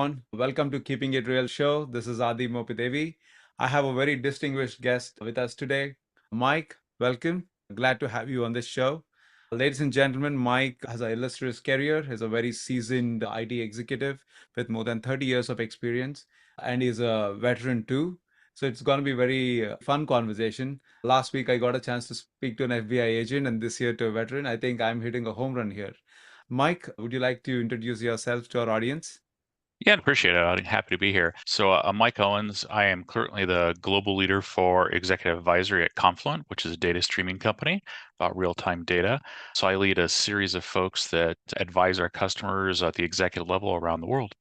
everyone. Welcome to Keeping It Real show. This is Adi Mopidevi. I have a very distinguished guest with us today. Mike, welcome. Glad to have you on this show. Ladies and gentlemen, Mike has an illustrious career. He's a very seasoned IT executive with more than 30 years of experience, and he's a veteran too. So it's going to be a very fun conversation. Last week, I got a chance to speak to an FBI agent, and this year to a veteran. I think I'm hitting a home run here. Mike, would you like to introduce yourself to our audience? Yeah, appreciate it. I'm happy to be here. I'm Mike Owens. I am currently the global leader for executive advisory at Confluent, which is a data streaming company about real-time data. So I lead a series of folks that advise our customers at the executive level around the world.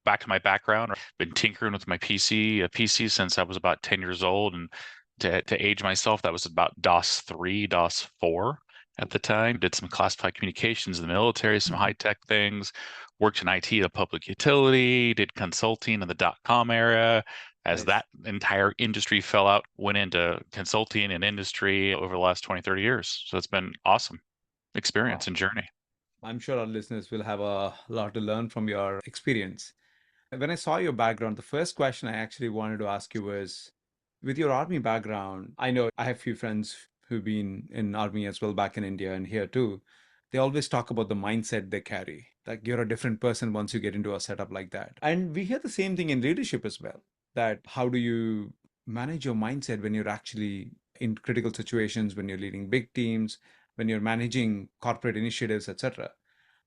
Back to my background, I've been tinkering with my PC since I was about 10 years old. And to age myself, that was about DOS 3, DOS 4 at the time. Did some classified communications in the military, some high tech things, worked in IT, a public utility, did consulting in the dot-com era. As Nice. that entire industry fell out, went into consulting and industry over the last 20, 30 years. So it's been awesome experience Wow. and journey. I'm sure our listeners will have a lot to learn from your experience. When I saw your background, the first question I actually wanted to ask you was, with your army background, I know I have a few friends who've been in army as well back in India and here too. They always talk about the mindset they carry. Like you're a different person once you get into a setup like that. And we hear the same thing in leadership as well. That how do you manage your mindset when you're actually in critical situations, when you're leading big teams, when you're managing corporate initiatives, etc.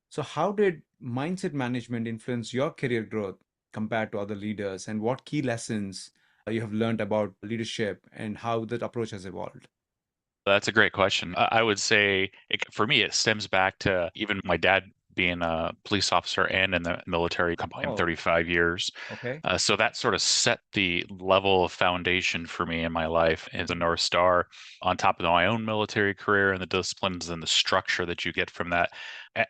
So, how did mindset management influence your career growth compared to other leaders, and what key lessons you have learned about leadership and how that approach has evolved? That's a great question. I would say for me, it stems back to even my dad being a police officer and in the military combined Oh, 35 years. okay. So that sort of set the level of foundation for me in my life as a North Star on top of my own military career and the disciplines and the structure that you get from that.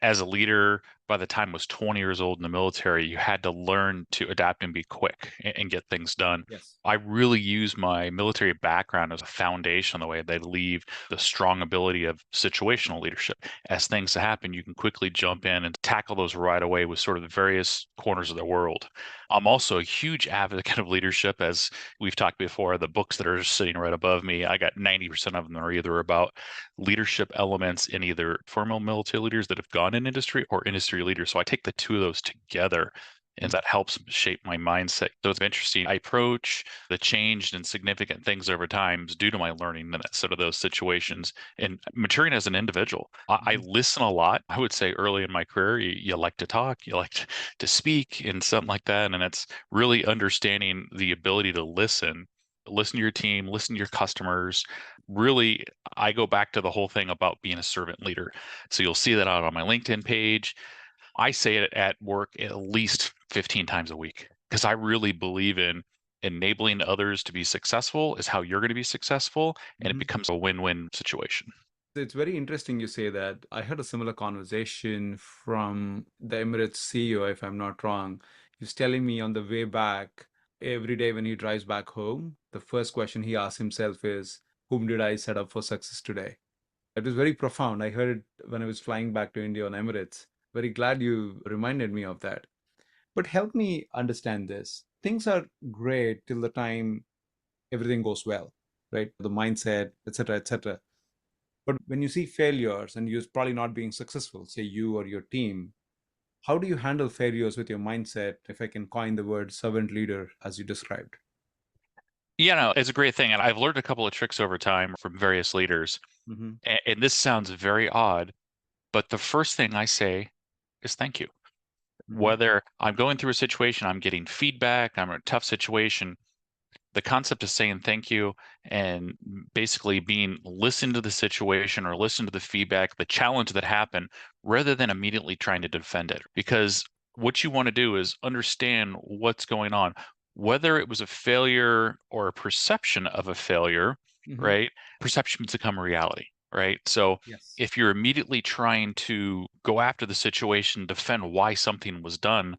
As a leader, by the time I was 20 years old in the military, you had to learn to adapt and be quick and get things done. Yes. I really use my military background as a foundation, the way they leave the strong ability of situational leadership. As things happen, you can quickly jump in and tackle those right away with sort of the various corners of the world. I'm also a huge advocate of leadership, as we've talked before. The books that are sitting right above me, I got 90% of them are either about leadership elements in either former military leaders that have gone in industry or industry leaders. So I take the two of those together and Mm. that helps shape my mindset. So it's interesting. I approach the changed and significant things over time due to my learning in sort of those situations and maturing as an individual. I Mhm. listen a lot. I would say early in my career, you like to talk, you like to speak and something like that. And it's really understanding the ability to listen to your team, listen to your customers. Really, I go back to the whole thing about being a servant leader. So you'll see that out on my LinkedIn page. I say it at work at least 15 times a week because I really believe in enabling others to be successful is how you're going to be successful, and it Mhm. becomes a win-win situation. It's very interesting you say that. I had a similar conversation from the Emirates CEO, if I'm not wrong. He's telling me on the way back, every day when he drives back home, the first question he asks himself is, whom did I set up for success today? It was very profound. I heard it when I was flying back to India on Emirates. Very glad you reminded me of that. But help me understand this. Things are great till the time everything goes well, right? The mindset, etc., etc. But when you see failures and you're probably not being successful, say you or your team, how do you handle failures with your mindset, if I can coin the word servant leader as you described? It's a great thing. And I've learned a couple of tricks over time from various leaders. Hmm. And this sounds very odd, but the first thing I say is thank you. Hmm. Whether I'm going through a situation, I'm getting feedback, I'm in a tough situation, the concept of saying thank you and basically being listen to the situation or listen to the feedback, the challenge that happened, rather than immediately trying to defend it. Because what you want to do is understand what's going on, whether it was a failure or a perception of a failure, Hmm. right? Perceptions become a reality, right? So Yes. if you're immediately trying to go after the situation, defend why something was done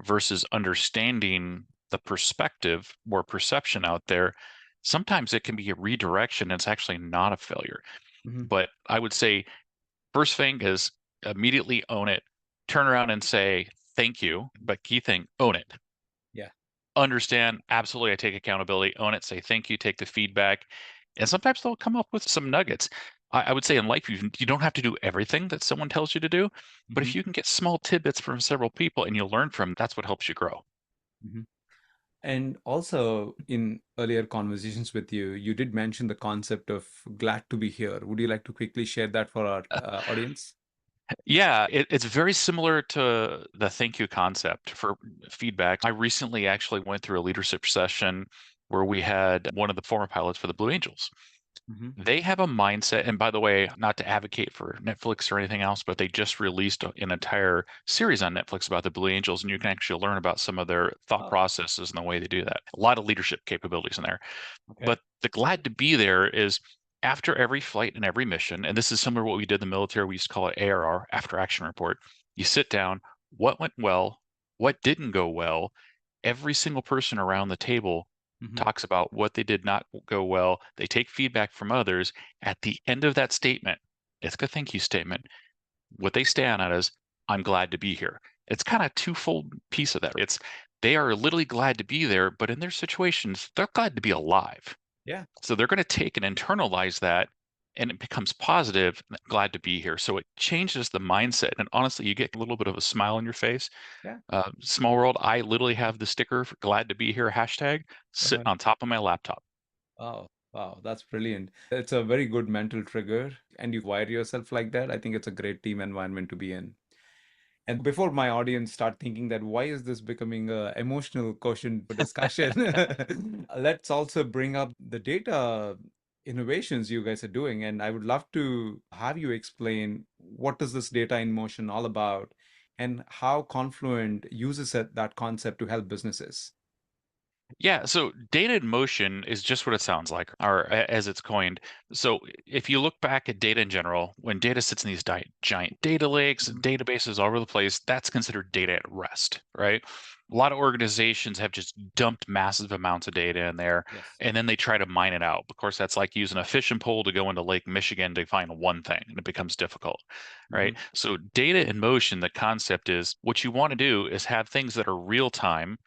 versus understanding the perspective or perception out there, sometimes it can be a redirection. It's actually not a failure. Hmm. But I would say first thing is immediately own it, turn around and say thank you, but key thing, own it. Yeah. Understand, absolutely, I take accountability, own it, say thank you, take the feedback, and sometimes they'll come up with some nuggets. I would say in life, you don't have to do everything that someone tells you to do, but Hmm. if you can get small tidbits from several people and you learn from, that's what helps you grow. Hmm. And also, in earlier conversations with you, you did mention the concept of glad to be here. Would you like to quickly share that for our audience? Yeah, it's very similar to the thank you concept for feedback. I recently actually went through a leadership session where we had one of the former pilots for the Blue Angels. Hmm. They have a mindset, and by the way, not to advocate for Netflix or anything else, but they just released an entire series on Netflix about the Blue Angels, and you can actually learn about some of their thought Oh, processes and the way they do that. A lot of leadership capabilities in there. okay. But the glad to be there is after every flight and every mission, and this is similar to what we did in the military, we used to call it ARR, after action report. You sit down, what went well, what didn't go well. Every single person around the table Hmm. talks about what they did not go well. They take feedback from others. At the end of that statement, it's a thank you statement. What they stand on is, I'm glad to be here. It's kind of twofold piece of that. It's they are literally glad to be there, but in their situations, they're glad to be alive. Yeah. So they're going to take and internalize that and it becomes positive, glad to be here. So it changes the mindset. And honestly, you get a little bit of a smile on your face. Yeah. Small world, I literally have the sticker for glad to be here hashtag sitting Uh-huh. on top of my laptop. Oh, wow, that's brilliant. It's a very good mental trigger, and you wire yourself like that. I think it's a great team environment to be in. And before my audience start thinking that why is this becoming a emotional quotient discussion, let's also bring up the data innovations you guys are doing. And I would love to have you explain what is this data in motion all about and how Confluent uses that concept to help businesses. Yeah, so data in motion is just what it sounds like, or as it's coined. So if you look back at data in general, when data sits in these giant data lakes and Mhm. databases all over the place, that's considered data at rest, right? A lot of organizations have just dumped massive amounts of data in there, Yes. and then they try to mine it out. Of course, that's like using a fishing pole to go into Lake Michigan to find one thing, and it becomes difficult, Hmm. right? So data in motion, the concept is what you want to do is have things that are real time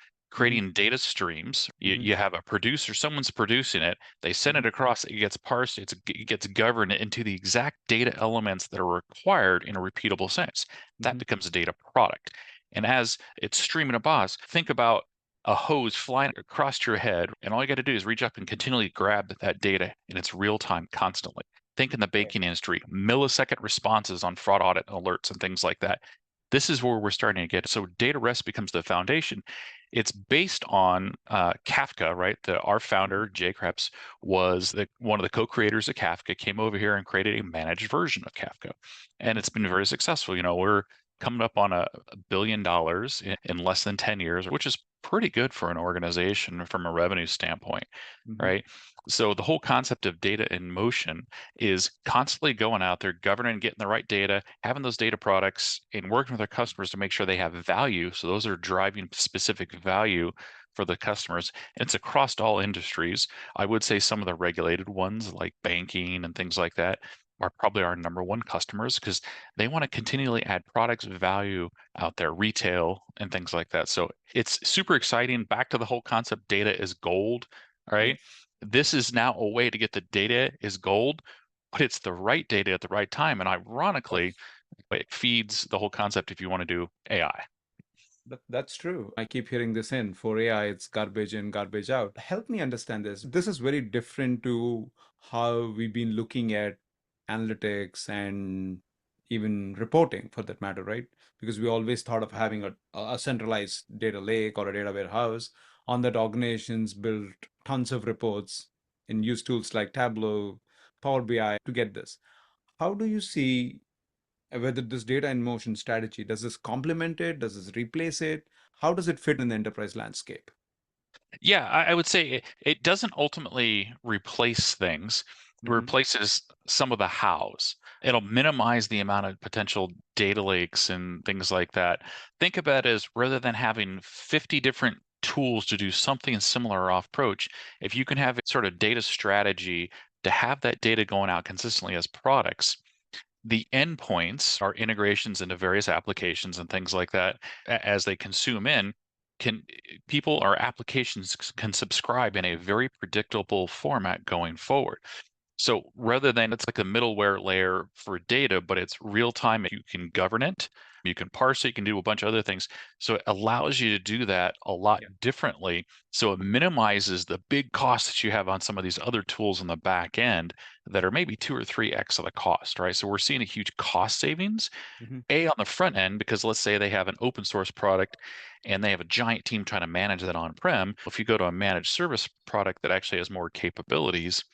Hmm. creating data streams. You, Hmm. you have a producer, someone's producing it, they send it across, it gets parsed, it gets governed into the exact data elements that are required in a repeatable sense. That Hmm. becomes a data product. And as it's streaming a boss, think about a hose flying across your head, and all you got to do is reach up and continually grab that data in its real time constantly. Think in the Right. banking industry, millisecond responses on fraud audit alerts and things like that. This is where we're starting to get. So data rest becomes the foundation. It's based on Kafka, right? Our Mhm. founder, Jay Krebs, was one of the co-creators of Kafka, came over here and created a managed version of Kafka. And Mhm. it's been very successful. We're coming up on $1 billion in less than 10 years, which is pretty good for an organization from a revenue standpoint, Mhm. right? So the whole concept of data in motion is constantly going out there, governing, getting the right data, having those data products, and working with our customers to make sure they have value. So those are driving specific value for the customers. And it's across all industries. I would say some of the regulated ones like banking and things like that are probably our number one customers because they want to continually add products value out there, retail and things like that. So it's super exciting. Back to the whole concept, data is gold. All right. Yes, This is now a way to get the data is gold, but it's the right data at the right time. And of ironically, course. it feeds the whole concept if you want to do AI. That's true. I keep hearing this in for AI, it's garbage in, garbage out. Help me understand this. This is very different to how we've been looking at analytics and even reporting for that matter, right? Because we always thought of having a centralized data lake or a data warehouse. On that, organizations built tons of reports and use tools like Tableau, Power BI to get this. How do you see whether this data in motion strategy, does this complement it? Does this replace it? How does it fit in the enterprise landscape? Yeah, I would say it doesn't ultimately replace things. It Hmm. replaces some of the hows. It'll minimize the amount of potential data lakes and things like that. Think about it as rather than having 50 different tools to do something similar or off approach, if you can have a sort of data strategy to have that data going out consistently as products, The endpoints are integrations into various applications and things like that. As they consume in, can people or applications can subscribe in a very predictable format going forward. So rather than it's like a middleware layer for data, but it's real time, you can govern it, you can parse it, you can do a bunch of other things. So it allows you to do that a lot Yeah. differently. So it minimizes the big costs that you have on some of these other tools on the back end that are maybe 2 or 3x of the cost, right? So we're seeing a huge cost savings Hmm. on the front end, because let's say they have an open source product and they have a giant team trying to manage that on-prem. If you go to a managed service product that actually has more capabilities,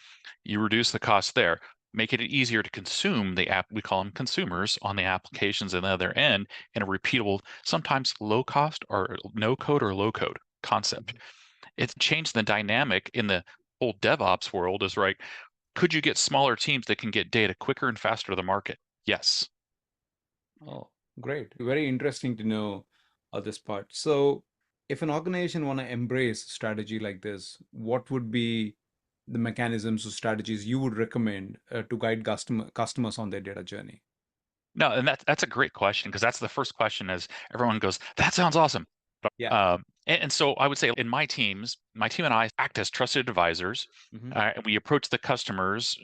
you reduce the cost there, make it easier to consume the app. We call them consumers on the applications on the other end in a repeatable, sometimes low cost or no code or low code concept. Hmm. It's changed the dynamic in the whole DevOps world is right. Could you get smaller teams that can get data quicker and faster to the market? Yes. Oh, great. Very interesting to know this part. So, if an organization want to embrace a strategy like this, what would be the mechanisms or strategies you would recommend to guide customers on their data journey? No, and that's a great question, because that's the first question is everyone goes, that sounds awesome. Yeah. And so I would say in my teams, my team and I act as trusted advisors. Hmm. And we approach the customers.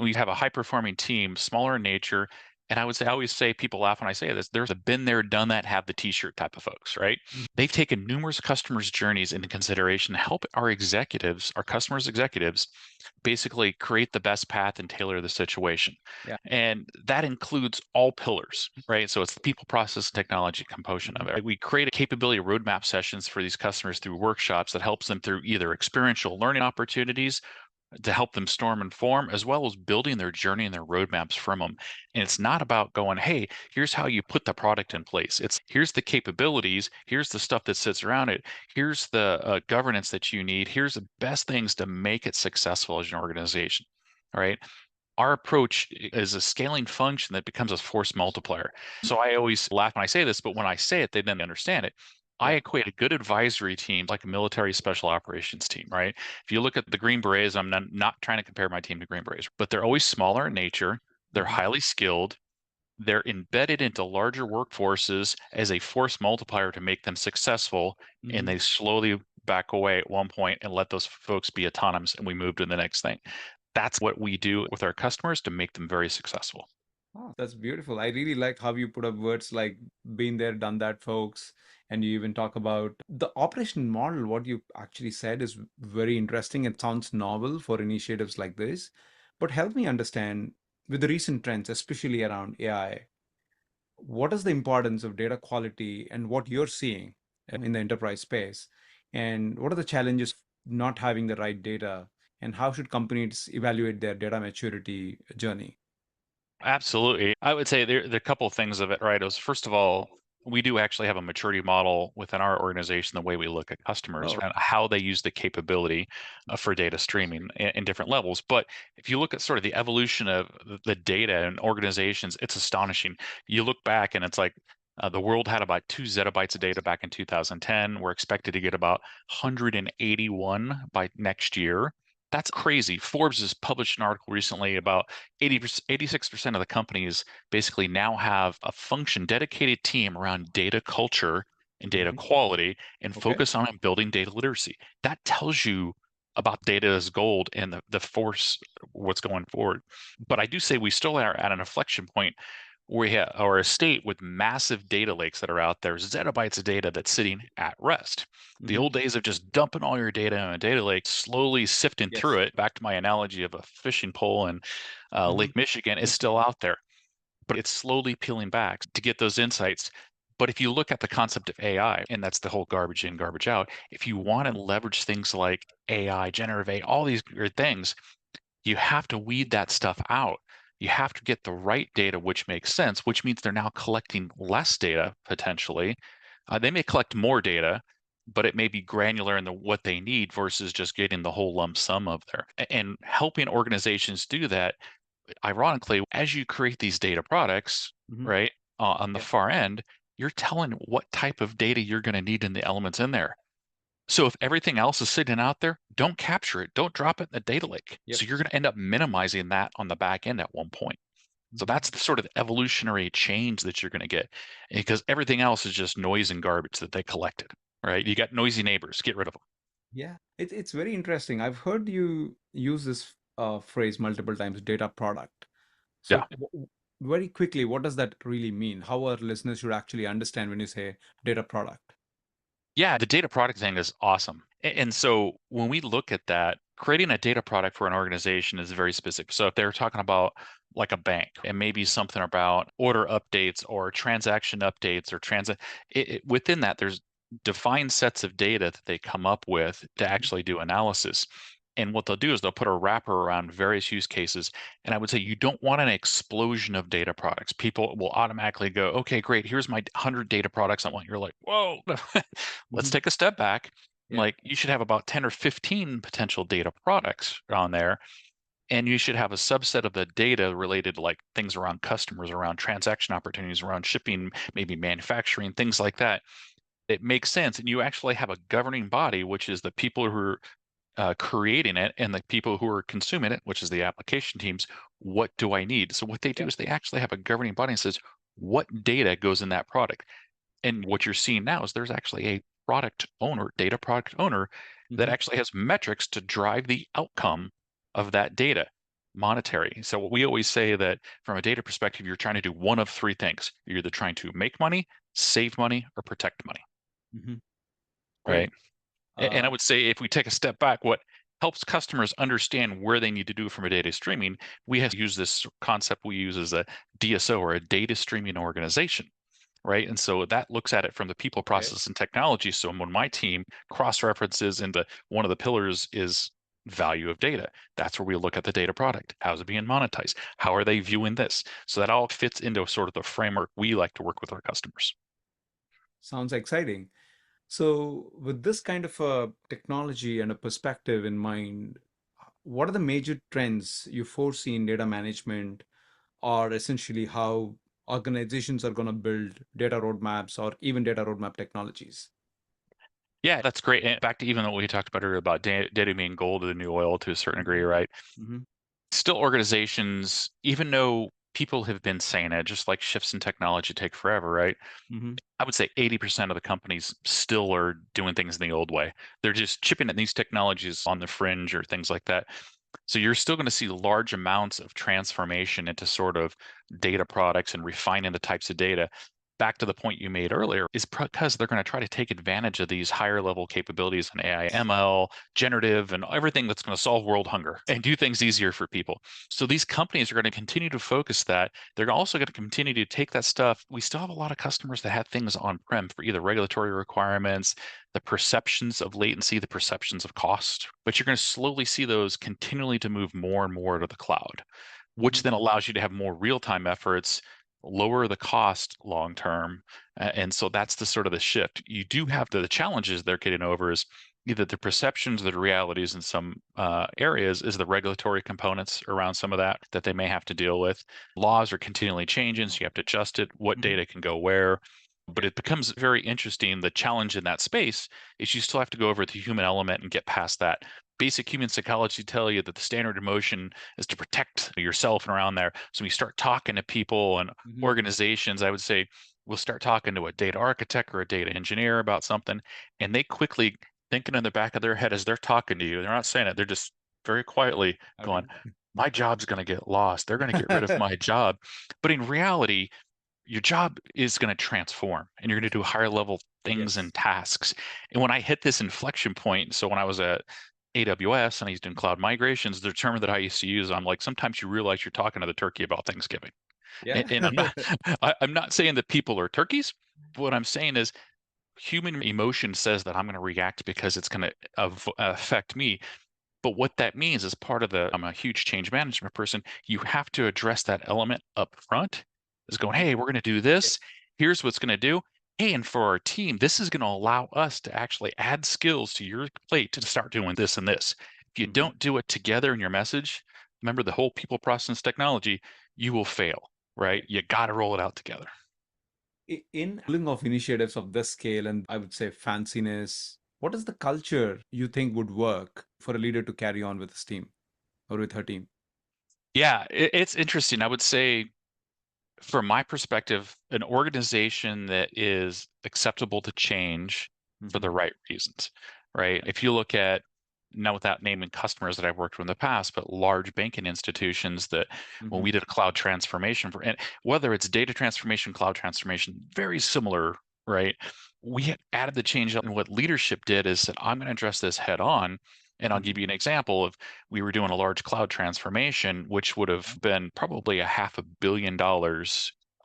We have a high performing team, smaller in nature. And I would say, I always say, people laugh when I say this, there's a been there, done that, have the t-shirt type of folks, right? They've taken numerous customers' journeys into consideration to help our executives, our customers' executives, basically create the best path and tailor the situation. Yeah. And that includes all pillars, right? So it's the people, process, and technology component Hmm. of it. We create a capability roadmap sessions for these customers through workshops that helps them through either experiential learning opportunities to help them storm and form, as well as building their journey and their roadmaps from them. And it's not about going, hey, here's how you put the product in place. It's here's the capabilities, here's the stuff that sits around it, here's the governance that you need, here's the best things to make it successful as an organization. All right. Our approach is a scaling function that becomes a force multiplier. So I always laugh when I say this, but when I say it, they then understand it. I Yeah. equate a good advisory team like a military special operations team, right? If you look at the Green Berets, I'm not trying to compare my team to Green Berets, but they're always smaller in nature. They're Hmm. highly skilled. They're embedded into larger workforces as a force multiplier to make them successful. And Hmm. they slowly back away at one point and let those folks be autonomous, and we move to the next thing. That's what we do with our customers to make them very successful. Oh, that's beautiful. I really like how you put up words like been there, done that, folks. And you even talk about the operation model. What you actually said is very interesting. It sounds novel for initiatives like this. But help me understand with the recent trends, especially around AI, what is the importance of data quality and what you're seeing in the enterprise space? And what are the challenges of not having the right data? And how should companies evaluate their data maturity journey? Absolutely. I would say there are a couple of things of it, right? Is first of all, we do actually have a maturity model within our organization, the way we look at customers Oh, and how they use the capability for data streaming in different levels. But if you look at sort of the evolution of the data and organizations, it's astonishing. You look back and it's like the world had about 2 zettabytes of data back in 2010. We're expected to get about 181 by next year. That's crazy. Forbes has published an article recently about 86% of the companies basically now have a function, dedicated team around data culture and data mhm. quality and Okay. focus on building data literacy. That tells you about data as gold and the force, what's going forward. But I do say we still are at an inflection point where we are a state with massive data lakes that are out there, zettabytes of data that's sitting at rest. The Hmm. old days of just dumping all your data in a data lake, slowly sifting through Yes. it, back to my analogy of a fishing pole in Hmm. Lake Michigan, is still out there, but it's slowly peeling back to get those insights. But if you look at the concept of AI, and that's the whole garbage in, garbage out, if you want to leverage things like AI, generative AI, all these weird things, you have to weed that stuff out. You have to get the right data, which makes sense, which means they're now collecting less data potentially. They may collect more data, but it may be granular in what they need versus just getting the whole lump sum of there. And helping organizations do that, ironically, as you create these data products, Hmm. right, on the Yeah. far end, you're telling what type of data you're going to need in the elements in there. So if everything else is sitting out there, don't capture it, don't drop it in the data lake. Yep. So you're going to end up minimizing that on the back end at one point. So Mhm. that's the sort of evolutionary change that you're going to get because everything else is just noise and garbage that they collected, right? You got noisy neighbors, get rid of them. Yeah, it's very interesting. I've heard you use this phrase multiple times, data product. Yeah. So, very quickly, what does that really mean? How our listeners should actually understand when you say data product? Yeah, the data product thing is awesome. And so when we look at that, creating a data product for an organization is very specific. So if they're talking about like a bank and maybe something about order updates or transaction updates or within that, there's defined sets of data that they come up with to Mhm, actually do analysis. And what they'll do is they'll put a wrapper around various use cases. And I would say you don't want an explosion of data products. People will automatically go, okay, great, here's my 100 data products I want. You're like, whoa, let's mhm. take a step back. Yeah. Like you should have about 10 or 15 potential data products on there. And you should have a subset of the data related to like things around customers, around transaction opportunities, around shipping, maybe manufacturing, things like that. It makes sense. And you actually have a governing body, which is the people who are creating it and the people who are consuming it, which is the application teams. What do I need? So what they do Yeah. is they actually have a governing body that says what data goes in that product. And what you're seeing now is there's actually a product owner, data product owner, that Mhm. actually has metrics to drive the outcome of that data, monetary. So what we always say that from a data perspective, you're trying to do one of three things. You're either trying to make money, save money, or protect money, Mhm. right? Great. And I Uh, would say if we take a step back, what helps customers understand where they need to do from a data streaming, we have used this concept we use as a DSO or a data streaming organization, right? And so that looks at it from the people, okay. process, and technology. So when my team cross references into one of the pillars is value of data, that's where we look at the data product. How's it being monetized? How are they viewing this? So that all fits into sort of the framework we like to work with our customers. Sounds exciting. So, with this kind of a technology and a perspective in mind, what are the major trends you foresee in data management, or essentially how organizations are going to build data roadmaps or even data roadmap technologies? Yeah, that's great. And back to even what we talked about earlier about data being gold to the new oil to a certain degree, Mhm, right? mhm, Still, organizations, even though people have been saying it, just like shifts in technology take forever, right? mhm. I would say 80% of the companies still are doing things in the old way. They're just chipping at these technologies on the fringe or things like that. So you're still going to see large amounts of transformation into sort of data products and refining the types of data. Back to the point you made earlier, is because they're going to try to take advantage of these higher level capabilities in AI, ML, generative, and everything that's going to solve world hunger and do things easier for people. So these companies are going to continue to focus that. They're also going to continue to take that stuff. We still have a lot of customers that have things on prem for either regulatory requirements, the perceptions of latency, the perceptions of cost, but you're going to slowly see those continually to move more and more to the cloud, which Mhm. then allows you to have more real-time efforts, lower the cost long term. And so that's the sort of the shift. You do have the challenges they're getting over is either the perceptions or the realities in some areas is the regulatory components around some of that they may have to deal with. Laws are continually changing, so you have to adjust it, what Mhm. data can go where. But Yeah. it becomes very interesting. The challenge in that space is you still have to go over the human element and get past that. Basic human psychology tell you that the standard emotion is to protect yourself and around there. So when you start talking to people and Mhm. organizations, I would say we'll start talking to a data architect or a data engineer about something, and they quickly thinking in the back of their head as they're talking to you, they're not saying it, they're just very quietly going, Okay. my job's going to get lost. They're going to get rid of my job. But in reality, your job is going to transform and you're going to do higher level things Yes. and tasks. And when I hit this inflection point, so when I was at AWS and I was doing cloud migrations, the term that I used to use, I'm like, sometimes you realize you're talking to the turkey about Thanksgiving. Yeah. And I'm not, I'm not saying that people are turkeys. But what I'm saying is human emotion says that I'm going to react because it's going to affect me. But what that means is part of I'm a huge change management person. You have to address that element up front. Is going, Mhm. hey, we're going to do Yes. this. Here's what's going to do. Hey, and for our team, this is going to allow us to actually add skills to your plate to start doing this and this. If you Mhm. don't do it together in your message, remember the whole people process technology, you will fail, right? Right. You got to roll it out together. In handling of initiatives of this scale and I would say fanciness, what is the culture you think would work for a leader to carry on with his team or with her team? Yeah, it's interesting. I would say From my perspective, an organization that is acceptable to change for Mm-hmm. the right reasons, right? If you look at, now without naming customers that I've worked with in the past, but large banking institutions that when Mm-hmm. we did a cloud transformation for, and whether it's data transformation, cloud transformation, very similar, right? We had added the change, and what leadership did is said, I'm going to address this head on. And I'll Mm-hmm. give you an example of, we were doing a large cloud transformation, which would have been probably a $500 million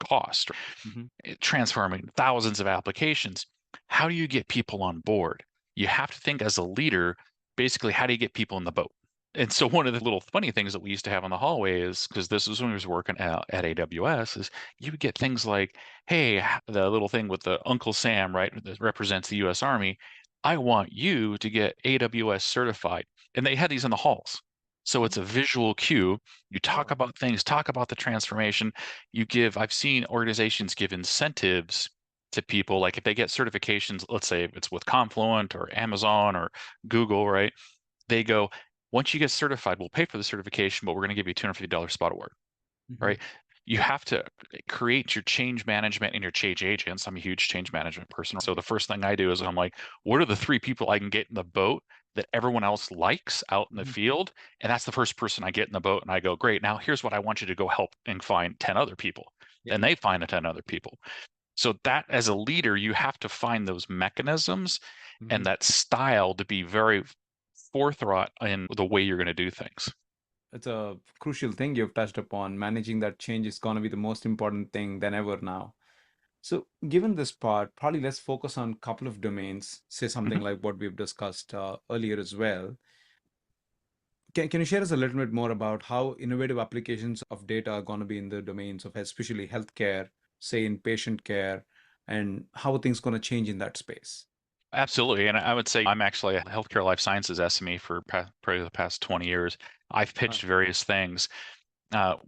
cost, Mm-hmm. transforming thousands of applications. How do you get people on board? You have to think as a leader, basically, how do you get people in the boat? And so one of the little funny things that we used to have on the hallway is, because this is when we was working at AWS, is you would get things like, hey, the little thing with the Uncle Sam, right, that represents the US Army, I want you to get AWS certified. And they had these in the halls. So it's a visual cue. You talk Oh. about things, talk about the transformation. I've seen organizations give incentives to people, like if they get certifications, let's say it's with Confluent or Amazon or Google, right? They go, once you get certified, we'll pay for the certification, but we're going to give you a $250 spot award, Mm-hmm. right? You have to create your change management and your change agents. I'm a huge change management person. So the first thing I do is I'm like, what are the 3 people I can get in the boat that everyone else likes out in the Mm-hmm. field? And that's the first person I get in the boat. And I go, great. Now here's what I want you to go help and find 10 other people. Yeah. Then they find the 10 other people. So that as a leader, you have to find those mechanisms Mm-hmm. and that style to be very forethought in the way you're going to do things. It's a crucial thing you've touched upon. Managing that change is going to be the most important thing than ever now. So, given this part, probably let's focus on a couple of domains, say something Mhm. like what we've discussed earlier as well. Can you share us a little bit more about how innovative applications of data are going to be in the domains of especially healthcare, say in patient care, and how things going to change in that space? Absolutely. And I would say I'm actually a healthcare life sciences SME for probably the past 20 years. I've Uh, pitched various things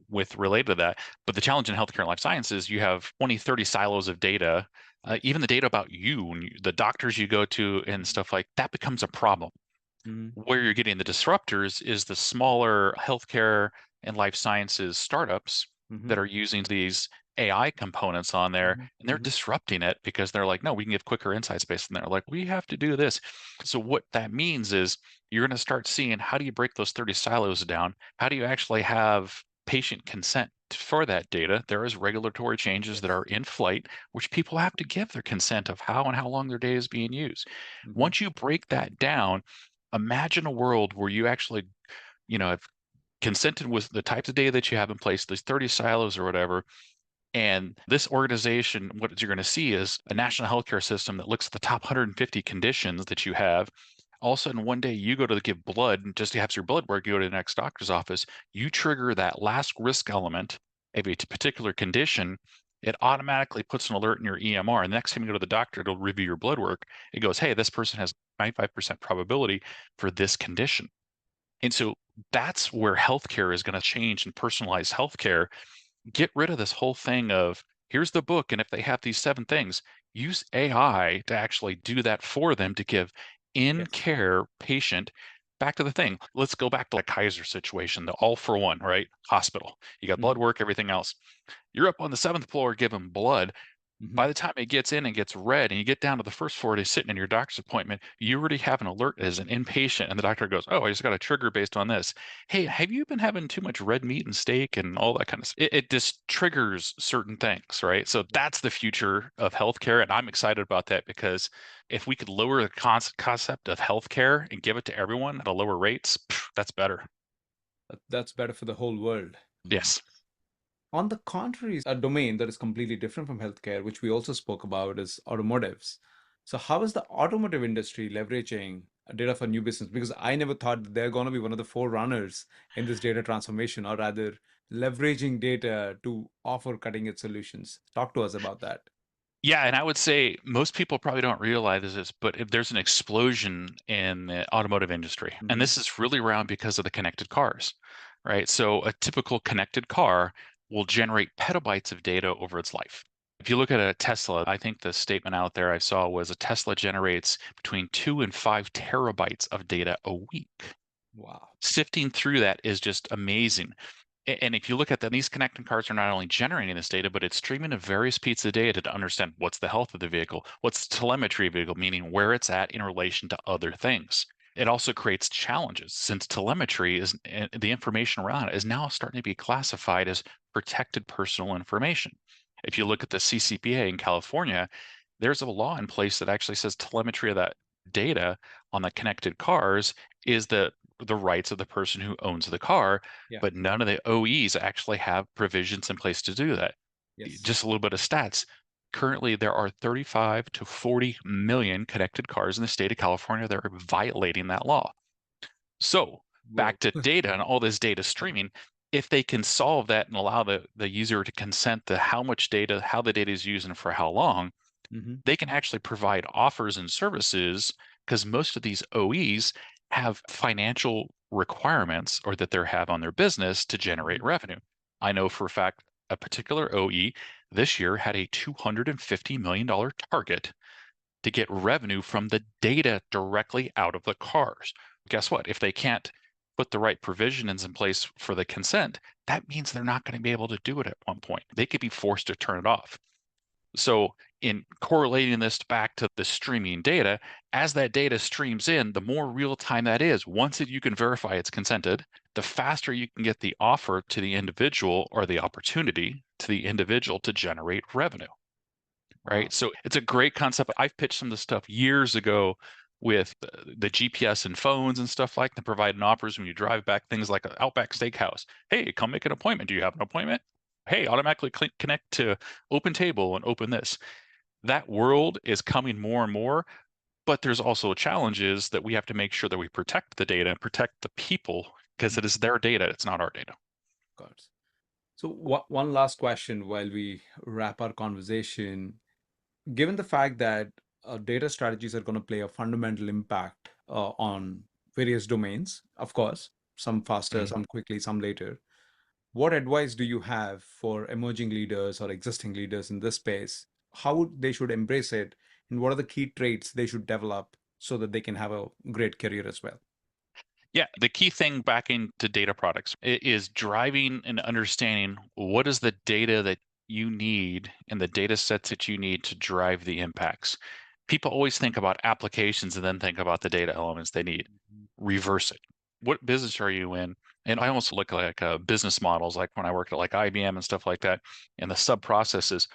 with related to that. But the challenge in healthcare and life sciences, you have 20, 30 silos of data. yes. Even the data about you, and the doctors you go to and stuff like that becomes a problem. Mm-hmm. Where you're getting the disruptors is the smaller healthcare and life sciences startups Mm-hmm. that are using these AI components on there, and they're Mm-hmm. disrupting it because they're like, no, we can give quicker insights based on there. Like, we have to do this. So what that means is you're going to start seeing, how do you break those 30 silos down? How do you actually have patient consent for that data? There is regulatory changes that Yes. are in flight, which people have to give their consent of how and how long their data is being used. Mm-hmm. Once you break that down, imagine a world where you actually, have consented with the types of data that you have in place, these 30 silos or whatever. And this organization, what you're going to see is a national healthcare system that looks at the top 150 conditions that you have. All of a sudden, one day you go to give blood, and just to have your blood work, you go to the next doctor's office, you trigger that last risk element of a particular condition. It automatically puts an alert in your EMR. And the next time you go to the doctor, it'll review your blood work. It goes, hey, this person has 95% probability for this condition. And so that's where healthcare is going to change, and personalized healthcare. Get rid of this whole thing of, here's the book, and if they have these 7 things, use AI to actually do that for them, to give in Yes. care patient. Back to the thing. Let's go back to the Kaiser situation, the all for one, right? Hospital. You got blood Mm-hmm. work, everything else. You're up on the 7th floor giving blood. Mm-hmm. By the time it gets in and gets read, and you get down to the first floor to sitting in your doctor's appointment, you already have an alert as an inpatient, and the doctor goes, oh, I just got a trigger based on this. Hey, have you been having too much red meat and steak and all that kind of stuff? It just triggers certain things, right? So that's the future of healthcare, and I'm excited about that, because if we could lower the concept of healthcare and give it to everyone at a lower rates, that's better. That's better for the whole world. Yes. On the contrary, a domain that is completely different from healthcare, which we also spoke about, is automotives. So, how is the automotive industry leveraging data for new business? Because I never thought that they're going to be one of the forerunners in this data transformation, or rather, leveraging data to offer cutting edge solutions. Talk to us about that. Yeah, and I would say most people probably don't realize this, but if there's an explosion in the automotive industry, and Hmm. this is really around because of the connected cars, right? So a typical connected car will generate petabytes of data over its life. If you look at a Tesla, I think the statement out there I saw was a Tesla generates between 2 and 5 terabytes of data a week. Wow. Sifting through that is just amazing. And if you look at that, these connecting cars are not only generating this data, but it's streaming in various pieces of data to understand what's the health of the vehicle, what's the telemetry of the vehicle, meaning where it's at in relation to other things. It also creates challenges since telemetry is the information around it is now starting to be classified as protected personal information. If you look at the CCPA in California, there's a law in place that actually says telemetry of that data on the connected cars is the rights of the person who owns the car, Yeah. but none of the OEs actually have provisions in place to do that. Yes. Just a little bit of stats. Currently, there are 35 to 40 million connected cars in the state of California that are violating that law. So, Whoa. back to data and all this data streaming, if they can solve that and allow the user to consent to how much data, how the data is used, and for how long, Hmm. they can actually provide offers and services because most of these OEs have financial requirements or that they have on their business to generate Hmm. revenue. I know for a fact a particular OE this year had a $250 million target to get revenue from the data directly out of the cars. Guess what? If they can't put the right provisions in place for the consent, that means they're not going to be able to do it at one point. They could be forced to turn it off. So, in correlating this back to the streaming data, as that data streams in, the more real time that is, once you can verify it's consented, the faster you can get the offer to the individual or the opportunity to the individual to generate revenue, Wow. right? So, it's a great concept. I've pitched some of this stuff years ago with the GPS and phones and stuff like that, providing offers when you drive back, things like Outback Steakhouse. Hey, come make an appointment. Do you have an appointment? Hey, automatically connect to Open Table and open this. That world is coming more and more, but there's also challenges that we have to make sure that we protect the data and protect the people because it is their data, it's not our data. Got. So, one last question while we wrap our conversation. Given the fact that data strategies are going to play a fundamental impact on various domains, of course, some faster, Mhm. some quickly, some later, what advice do you have for emerging leaders or existing leaders in this space? How they should embrace it, and what are the key traits they should develop so that they can have a great career as well? Yeah, the key thing back into data products is driving and understanding what is the data that you need and the data sets that you need to drive the impacts. People always think about applications and then think about the data elements they need. Reverse it. What business are you in? And I almost look like business models, like when I worked at like IBM and stuff like that, and the sub processes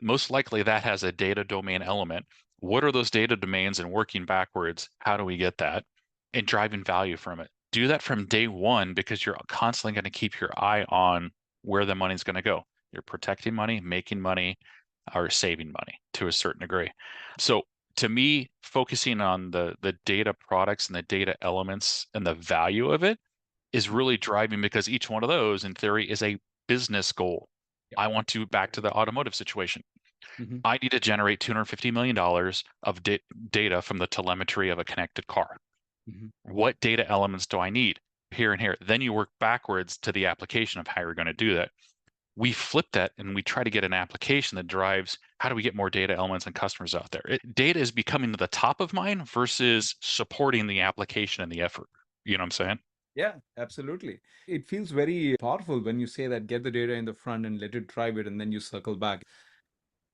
most likely that has a data domain element. What are those data domains and working backwards? How do we get that and driving value from it? Do that from day one because you're constantly going to keep your eye on where the money's going to go. You're protecting money, making money, or saving money to a certain degree. So to me, focusing on the data products and the data elements and the value of it is really driving because each one of those, in theory, is a business goal. Yeah. I want to back to the automotive situation. Hmm. I need to generate $250 million of data from the telemetry of a connected car. Hmm. What data elements do I need here and here? Then you work backwards to the application of how you're going to do that. We flip that and we try to get an application that drives how do we get more data elements and customers out there? Data is becoming the top of mind versus supporting the application and the effort. You know what I'm saying? Yeah, absolutely. It feels very powerful when you say that get the data in the front and let it drive it, and then you circle back.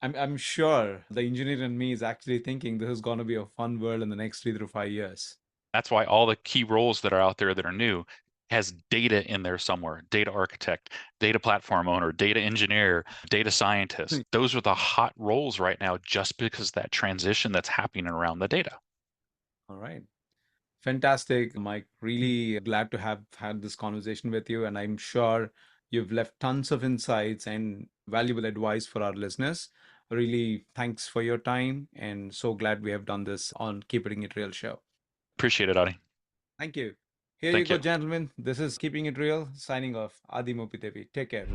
I'm sure the engineer in me is actually thinking this is going to be a fun world in the next 3 to 5 years. That's why all the key roles that are out there that are new has data in there somewhere. Data architect, data platform owner, data engineer, data scientist. Those are the hot roles right now just because that transition that's happening around the data. All right. Fantastic, Mike. Really glad to have had this conversation with you. And I'm sure you've left tons of insights and valuable advice for our listeners. Really, thanks for your time. And so glad we have done this on Keeping It Real show. Appreciate it, Adi. Thank you. Here you Thank go, you. gentlemen. This is Keeping It Real, signing off. Adi Mopitevi. Take care.